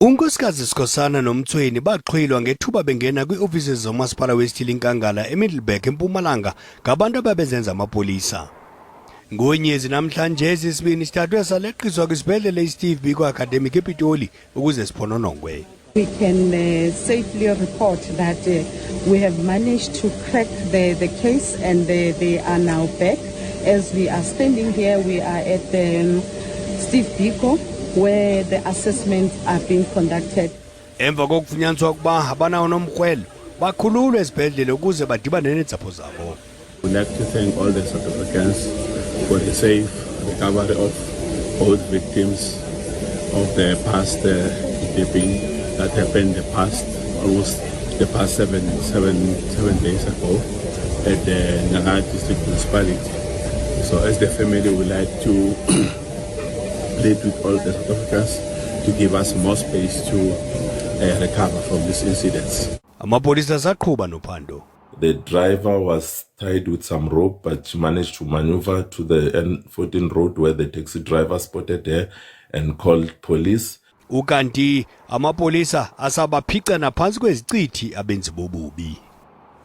uNkosikazi Skosana noMtsweni baxhwilwa ngethuba bengena kwii-ofisi zomasipala wesithili iNkangala eMiddelburg eMpumalanga ngabantu ababezenza amapolisa. Ngonyezi namhlanje esisibini sithathwe saleqiswa kwisibhedlele iSteve Biko Academic ePitoli ukuze siphononongwe. We can safely report that we have managed to crack the case and they are now back. As we are standing here, we are at Steve Biko, where the assessments are being conducted. Emva kokufunyaniswa ukuba abanawo nomqhubi bakhululwe esibhedlele ukuze badibane neentsapho zabo. We'd like to thank all the South Africans for the safe recovery of both victims of the past kidnapping that happened almost the past seven days ago at the Iindaba district municipality. So as the family, we like to plead with all the South Africans to give us more space to recover from these incidents. Amapolisa saqhuba nophando. The driver was tied with some rope, but she managed to maneuver to the N14 road where the taxi driver spotted her and called police. Ukanti amapolisa asabaphica naphansi kwezicithi abenzi bobubi.